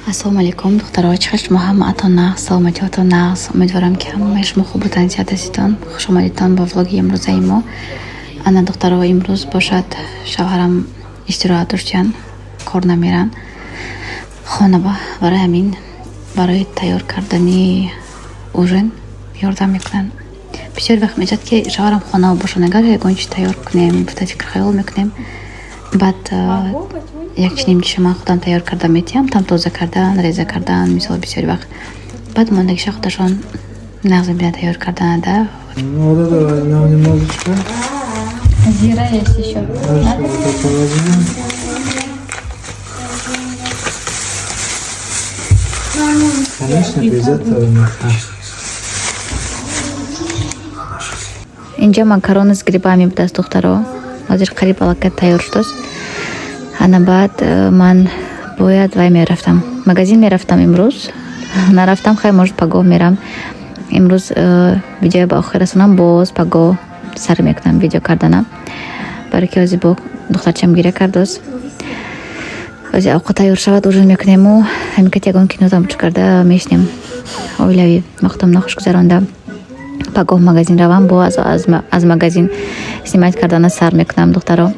ассалому алейкум, духтаро, чихаш мо ҳамаатон нағз, саломатиётон нағз. Умедворам ки ҳамаи шумо хуб бутан, сиҳат ҳаститон. Хушомадитон ба влоги имрӯзаи мо. Ана духтаро, имрӯз бошад шавҳарам истироҳат доштиян, кор намеран. Хона барои ҳамин барои тайёр кардани ужин ёрдам мекунанд. бисёр вақт мешад ки шавҳарам хона бошад, агар ягон чиз тайёр кунем, буда фикрхаёл мекунем. Баъд як чиним диша ман худам тайёр карда метиҳам, там тоза кардан, реза кардан, мисол бисёри вақт. Баъд мондагиша худашон нағз мебинад тайёр карданада. Зира есть ещё. Конечно, без этого никак. Инҷа макарони с грибами будаст духтаро. Ҳозир қариб аллакай тайёр шудааст. Ана баъд ман бояд вай мерафтам. Магазин мерафтам имрӯз. Нарафтам, хай может пагоҳ мерам. Имрӯз видео ба охир расонам, боз пагоҳ сар мекунам видео карданам. Барои ки ҳозир бо духтарчам гиря кардааст. Ҳозир овқат тайёр шавад, ужин мекунему. Ҳамикат ягон кино тамошо карда мешинем. Оилавӣ вақтам нахуш гузаронда. Пагоҳ магазин равам, бо аз магазин снимать кардана сар мекунам духтаро.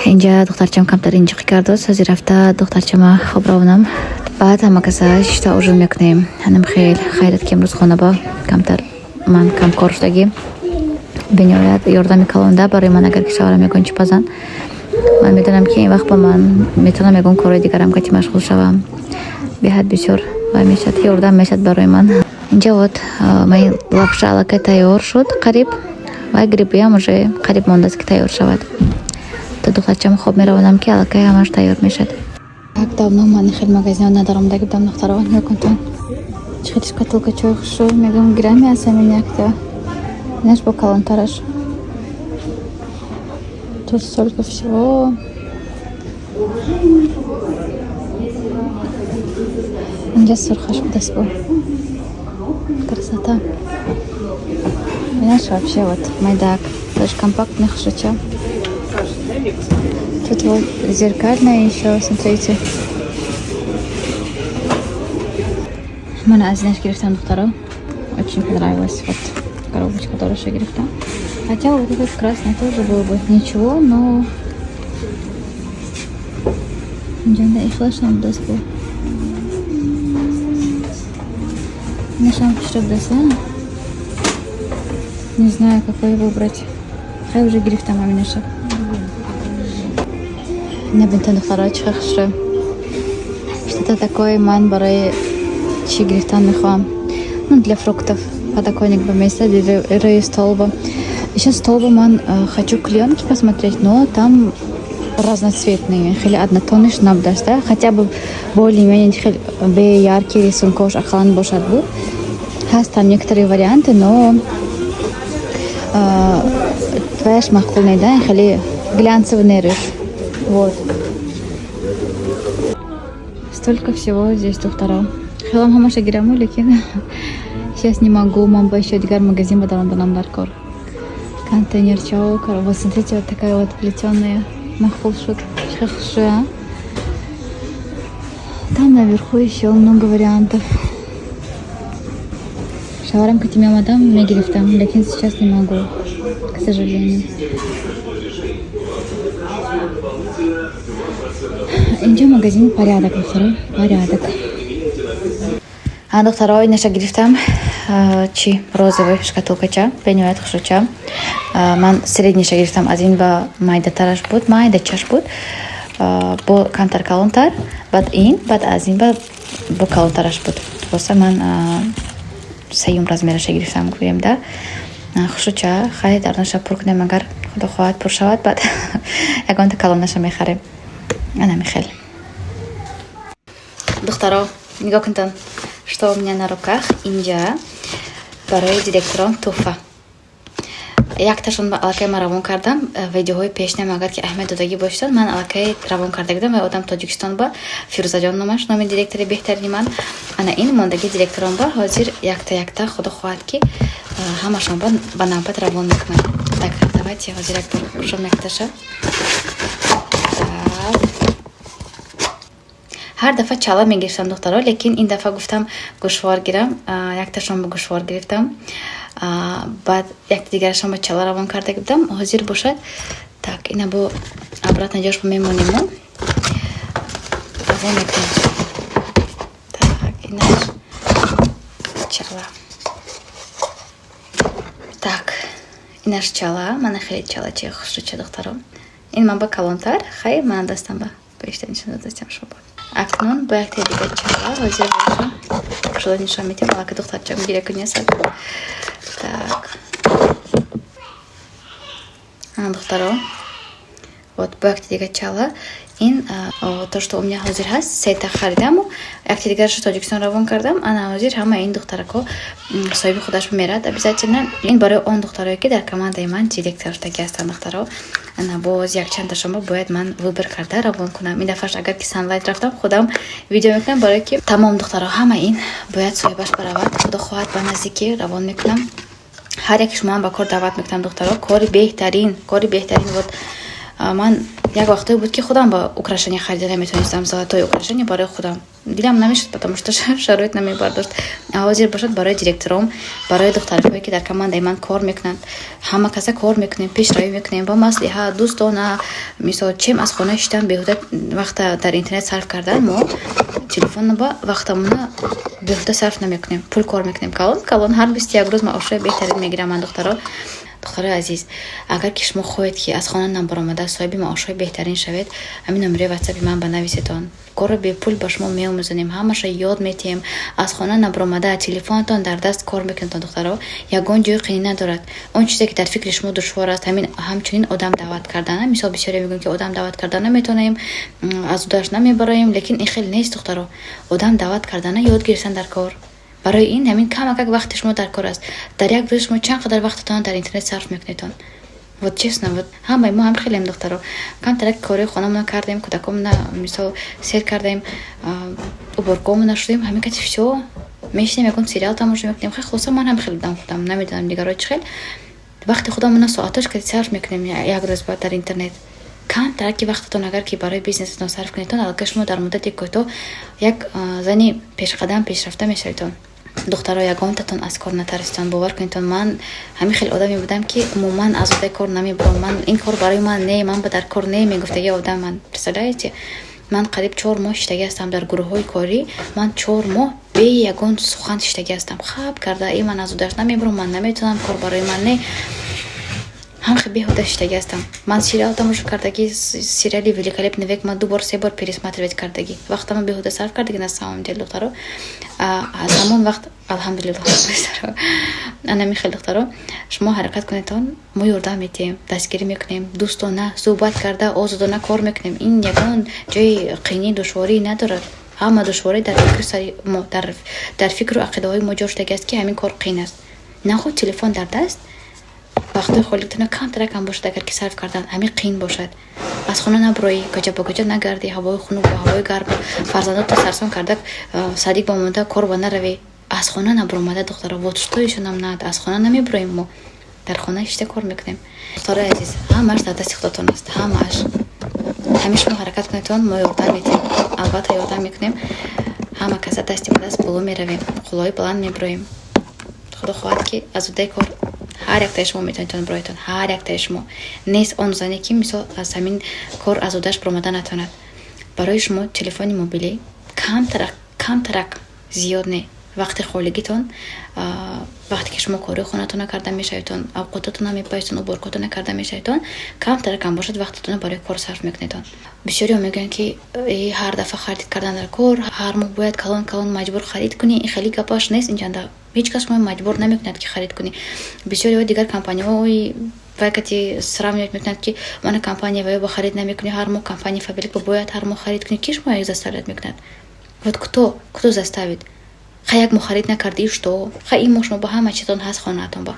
Инҷа духтарчам камтар инҷиқӣ кардааст. Ҳозир рафта духтарчама хоб равонам. Баъд ҳама каса шишта ужин мекунем. Ҳанам хел хайрат ки имрӯз хона ба камтар ман камкор шудагӣ биниҳоят ёрдами калонда барои ман, агар ки шавҳарам ягон чӣ пазанд. Ман медонам ки ин вақт ба ман метавонам ягон корҳои дигарам гати машғул шавам. Беҳад бисёр вай мешад, ёрдам мешад барои ман. Инҷа вот мои лапша аллакай тайёр шуд қариб. Вай грибиам уже қариб мондааст ки тайёр шавад. То духтарчам хоб меравонам ки аллакай ҳамаш тайёр мешад. Так давно ман хел магазинҳо надарам, да гирдам духтаро. Нигоҳ кунтон. Чӣ хел шкатулка чой хушрӯ мегӯям гирам ясамин якта. Инаш бо калонтараш. Тут столько всего. Инҷа сурхаш будаст бо красота. Инаш вообще вот майдак. Даже компактный хушруча. Тут вот зеркальная еще, смотрите. Мана аз инаш гирифтам духтаро. Очень понравилась вот коробочка, которую я гирифтам. Хотя вот этот красный тоже был бы ничего, но инжанда и флешом даст бу. Нашам что даст, не знаю, какой выбрать. Хай уже гирифтам аминаша. Не бинтан духтаро чихел хушрӯ. Что-то такое ман барои чӣ гирифтан мехоҳам. Ну, для фруктов. Подоконник по месту или столба. Еще столба ман хочу клеенки посмотреть, но там разноцветные. Хели однотонный шнап даст, да? Хотя бы более-менее бе яркий рисункош ахалан бошад буд. Хаст там некоторые варианты, но твояш махкулный, да? Хели глянцевый нервиш. Вот. Столько всего здесь духтаро. Хелам хамаша гираму, лекин сейчас не могу. Мам еще дигар магазин бадарам данам даркор. Контейнер чау, вот смотрите, вот такая вот плетеная махфулшут. Там наверху еще много вариантов. Шаварам катимя мадам мегирифтам, лекин сейчас не могу, к сожалению. Инҷа магазин порядок, духтаро, порядок. Духтаро, инаша гирифтам чи розовый шкатулкача, бениҳоят хушруча. Ман средниша гирифтам, аз ин ба майдатараш буд, майдачаш буд, бо камтар калонтар, баъд ин, баъд аз ин бо калонтараш буд. Боса ман сеюм размераша гирифтам, гӯем да. Хушруча, хай даронаша пур кунем, агар худо хоҳад пур шавад, баъд ягонта калонаша мехарем. Ана михел. Духтаро, нигоҳ кунтон. Что у меня на руках? Инҷа барои директорон туҳфа. Якташон аллакай ман равон кардам. Видеоҳои пешнам агар ки аҳамият додагӣ бошад, ман аллакай равон карда будам. Ва одам Тоҷикистон ба Фирӯзаҷон номаш, номи директори беҳтарини ман. Ана ин мондаги директорон ба ҳозир якта худо хоҳад ки ҳамашон ба навбат равон мекунанд. Так, давайте ҳозир як бор пуршам якташа. ҳар дафъа чала мегирифтам духтаро, лекин ин дафъа гуфтам гӯшвор гирам. Якташон ба гӯшвор гирифтам, баъд якта дигарашон ба чала равон карда будам. ҳозир бошад. Так, ина бо обратно ҷош мемонему. Равон мекунем. Так, инаш чала. Так, инаш чала. Мана хеле чала чи хушруча духтаро. ин ман ба калонтар, хайр ман дастам ба бештар нишон дадастам шумо. Акнун ба якта дигар чала ҳозир бошам. Шумо нишон медем, алака духтарчам гира кунесад. Так. Духтаро. Вот ба якта дигар чала. ин то, что у меня ҳозир ҳаст, сета харидаму якта дигарашо Тоҷикистон равон кардам. Ана ҳозир ҳама ин духтарако соҳиби худаш мерад обязательно. ин барои он духтарое ки дар командаи ман директорштаги ҳастанд духтаро. ана боз якчандашонро бояд ман выбор карда равон кунам. ин дафъаш агар ки санлайт рафтам худам видео мекунам, барои ки тамом духтаро ҳама ин бояд соҳибаш баравад. худо хоҳад ба наздикӣ равон мекунам. ҳар яки шумо ба кор даъват мекунам духтаро. кори беҳтарин. Вот ман як вақтое буд ки худам ба украшения харида наметонистам, золотое украшение барои худам дилам намешуд, потому что шароит намебардошт. ҳозир бошад барои директором, барои духтарҳое ки дар командаи ман кор мекунанд, ҳама каса кор мекунем, пешравӣ мекунем ба маслиҳат дӯстона. мисол чем аз хона шидан беҳуда вақта дар интернет сарф кардан, мо телефонно ба вақтамона беҳуда сарф намекунем, пул кор мекунем. Калон ҳар 21 рӯз маошҳои беҳтарин мегирам ман духтаро. духтарои азиз, агар ки шумо хоҳед ки аз хона набаромада соҳиби маошҳои беҳтарин шавед, ҳамин номери ватсапи ман ба нависетон. корро бепул ба шумо меомӯзонем, ҳамаша ёд метиҳем. аз хона набаромада телефонатон дар даст кор мекунатон духтаро. ягон ҷои қинӣ надорад. он чизе ки дар фикри шумо душвор аст, ҳамчунин одам даъват кардана. мисол бисёре мегӯям ки одам даъват карда наметонем, азудаш намебароем, лекин ин хеле нест духтаро. одам даъват кардана ёд гирифтан дар кор. барои ин ҳамин камакак вақти шумо дар кор аст. дар як рӯз шумо чанд қадар вақтатон дар интернет сарф мекунедон. вот честно, вот ҳамаи мо ҳам хелем духтаро. камтарак кори хонамона кардем, кӯдакомона мисол сер кардем, уборкомона шудем, ҳамин кати всё мешинем, ягон сериал тамошо мекунем. хай хулоса ман ҳам хеле дам худам намедонам дигаро чӣ хел вақти худамона соатош кади сарф мекунем як рӯз баъд дар интернет. камтараки вақтатон агар ки барои бизнесатон сарф кунедон, аллакай шумо дар муддати кӯтоҳ як зани пешқадам пешрафта мешаведон. духтаро ягонтатон аз кор натарситон. бовар кунедтон, ман ҳамин хел одаме будам ки умуман аз одаи кор намебурам. ман ин кор барои ман не, ман ба дар кор не мегуфтаги одам ман. представляете, ман қариб 4 моҳ иштаги ҳастам дар гурӯҳҳои корӣ. ман 4 моҳ бе ягон сухан иштаги ҳастам. хаб карда ман аз одаш намебурам, ман наметонам, кор барои ман не. ҳамхе беҳуда иштаги ҳастам. ман сериал тамошо кардаги, сериали великолепный век ман 2 бор 3 бор пересматривать кардаги. вақтама беҳуда сарф кардаги на самом деле духтаро. аз ҳамон вақт алҳамдулиллаҳ духтаро. анами хел духтаро, шумо ҳаракат кунедон, мо ёрдам метиҳем, дастгирӣ мекунем, дӯстона суҳбат карда озодона кор мекунем. ин ягон ҷои қинӣ душворӣ надорад. ҳама душворӣ дар фикру сари мо, дар фикру ақидаҳои мо ҷо шудагӣ аст ки ҳамин кор қин аст. наход телефон дар даст вақтои холитона камтарак ҳам бошад, агар ки сарф кардан ҳамин қин бошад. аз хона набуроӣ, гаҷа ба гаҷа нагарди, ҳавои хунук ба ҳавои гарм, фарзандотро сарсон карда садик ба монда кор ба наравӣ. аз хона набуромада духтаро, вот что ещё нам надо. аз хона намебуроем, мо дар хона ишта кор мекунем. духтарои азиз, ҳамааш дар дасти худотон аст. ҳамааш ҳамеш шумо ҳаракат кунедон, мо ёрдам метиҳем, албатта ёрдам мекунем. ҳама каса дасти ба даст боло меравем, қулои баланд мебуроем. худо хоҳад ки аз одаи кор ҳар яктаи шумо метавонедон бироедон. ҳар яктаи шумо нест он зане ки мисол аз ҳамин кор аз одаш биромада натавонад. барои шумо телефони мобилӣ камтарак зиёд не. вақти холигитон, вақте ки шумо кори хонатона карда мешаведон, авқотатона мепайистон, уборкотона карда мешаведон, камтарак ҳам бошад вақтатона барои кор сарф мекунедон. бисёриҳо мегӯянд ки ҳар дафъа харид кардан дар кор, ҳар моҳ бояд калон маҷбур харид кунӣ. ин хеле гапаш нест инҷанда. ҳеҷ кас шумо маҷбур намекунад ки харид кунӣ. бисёриҳо дигар компанияҳои вайкати сравнивать мекунад ки мана компания ва ё ба харид намекунӣ, ҳар моҳ компания фабрика бояд ҳар моҳ харид кунӣ. ки шумо заставлят мекунад? вот кто заставит? хай як моҳ харид накардӣ, что? хай ин моҳ шумо ба ҳама чизтон ҳаст хонаатон ба.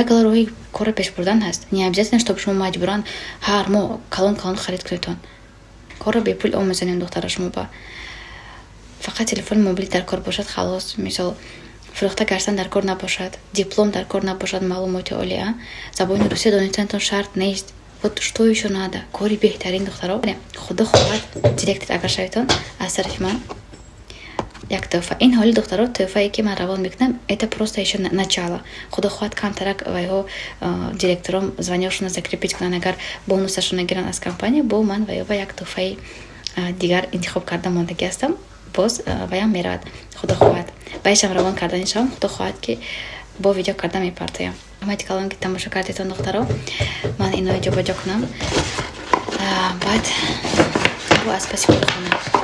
як роҳи кора пеш бурдан ҳаст. не обязательно чтоб шумо маҷбуран ҳар моҳ калон харид кунедон. корро бепул омӯзонем духтаро шумо ба. фақат телефони мобилӣ дар кор бошад халос. мисол фурӯхта гаштан дар кор набошад, диплом дар кор набошад, маълумоти олия, забони русия донистанатон шарт нест. Вот что еще надо? Кори бехтарин духтаро. Худа ховад директор агар шавитон аз тарафи ман. Як тӯҳфа. Ин ҳоли духтаро тӯҳфае ки ман равон мекунам, это просто еще начало. Худо хоҳад камтарак вайҳо директором званиёшона закрепить кунанд, агар бонусашона гиранд аз компания, бо ман вайҳо як тӯҳфаи дигар интихоб карда мондагӣ ҳастам. Боз ваям меравад. Худо хоҳад. Баъдшам равон карда шавам. Худо хоҳад ки бо видео карда мепартоям. Ҳамаи калон ки тамошо кардетон духтаро. Ман ино ҷобаҷо кунам. Баъд бо аз паси худо хонам.